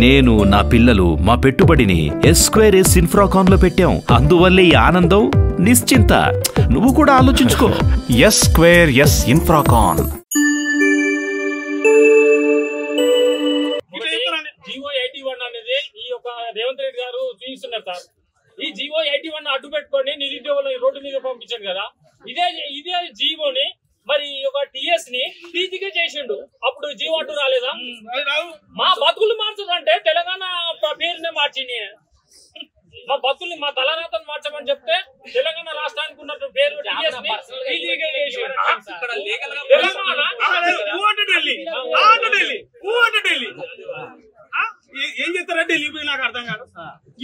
నేను నా పిల్లలు మా పెట్టుబడిని S2S ఇన్ఫ్రాకాన్ లో పెట్టాం. అందువల్లే ఈ ఆనందం నిశ్చింత. నువ్వు కూడా ఆలోచించుకో. S2S Infracon. జీవో 81 అనేది ఈ యొక్క రేవంత్ రెడ్డి గారు చూపిస్తున్నారు సార్. ఈ జీవో 81 అడ్డు పెట్టుకొని నిరుద్యోగులు రోడ్డు మీద పంపించారు కదా. ఇదే జీవోని మరి ఒక టీఎస్ ని టీజీగా చేసిండు. అప్పుడు జీవో అడ్డు రాలేదా? మా బతుకులు మార్చదంటే తెలంగాణ పేరునే మార్చింది. మా బతుల్ని మా తలరాతను మార్చమని చెప్తే తెలంగాణ రాష్ట్రానికి ఉన్నట్టు పేరు ఏం చేస్తారా ఢిల్లీ పోయి నాకు అర్థం కాదు.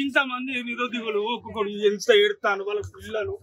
ఇంతమంది నిరుద్యోగులు ఒక్కొక్కడు ఎంత ఏడుతాను వాళ్ళ పిల్లలు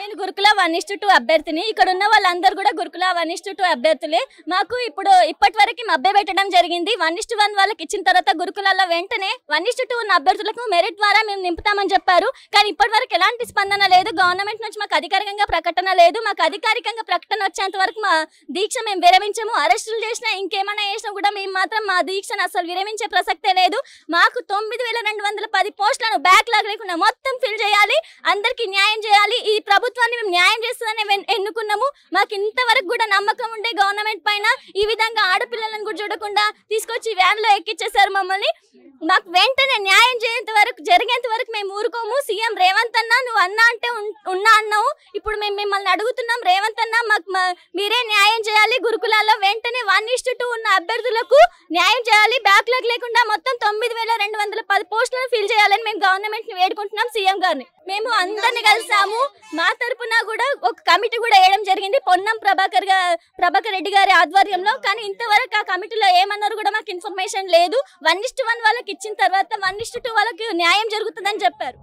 నేను గురుకుల 1:2 అభ్యర్థిని. ఇక్కడ ఉన్న వాళ్ళందరూ కూడా గురుకుల 1:2 అభ్యర్థులే. మాకు ఇప్పటి వరకు మభ్య పెట్టడం జరిగింది. 1:1 వాళ్ళకి ఇచ్చిన తర్వాత గురుకులాల్లో వెంటనే 1:2 ఉన్న అభ్యర్థులకు మెరిట్ ద్వారా మేము నింపుతామని చెప్పారు. కానీ ఇప్పటి వరకు ఎలాంటి స్పందన లేదు. గవర్నమెంట్ నుంచి మాకు అధికారికంగా ప్రకటన లేదు. మాకు అధికారికంగా ప్రకటన వచ్చేంత వరకు మా దీక్ష మేము విరమించము. అరెస్టులు చేసినా ఇంకేమైనా చేసినా కూడా మేము మాత్రం మా దీక్షను అసలు విరమించే ప్రసక్తే లేదు. మాకు 9210 పోస్టులను బ్యాక్లాగ్ లేకుండా మొత్తం ఫిల్ చేయాలి. అందరికీ న్యాయం చేయాలి. ఈ ప్రభుత్వాన్ని మేము న్యాయం చేస్తుందని ఎన్నుకున్నాము. మాకు ఇంతవరకు కూడా నమ్మకం ఉండే గవర్నమెంట్ పైన ఈ విధంగా ఆడపిల్లలను కూడా చూడకుండా తీసుకొచ్చి వ్యాన్ లో ఎక్కిచ్చేసారు మమ్మల్ని. మాకు వెంటనే న్యాయం జరిగేంత వరకు మేము ఊరుకోము. సీఎం రేవంత్ అన్న నువ్వు అన్నా అంటే ఉన్నా అన్నావు. ఇప్పుడు మేము మిమ్మల్ని అడుగుతున్నాం, రేవంత్ అన్న మాకు మీరే న్యాయం చేయాలి. గురుకులాల్లో వెంటనే 1:2 ఉన్న అభ్యర్థులకు న్యాయం చేయాలి. బ్యాక్లాగ్ లేకుండా మొత్తం 9210 పోస్టులను ఫిల్ చేయాలని మేము గవర్నమెంట్ ని వేడుకుంటున్నాం సీఎం గారిని. మేము అందరిని కలిసాము. మా తరపున కూడా ఒక కమిటీ కూడా వేయడం జరిగింది పొన్నం ప్రభాకర్ రెడ్డి గారి ఆధ్వర్యంలో. కానీ ఇంతవరకు ఆ కమిటీలో ఏమన్నారు కూడా మాకు ఇన్ఫర్మేషన్ లేదు. 1:1 వాళ్ళకి ఇచ్చిన తర్వాత 1:2 వాళ్ళకి న్యాయం జరుగుతుందని చెప్పారు.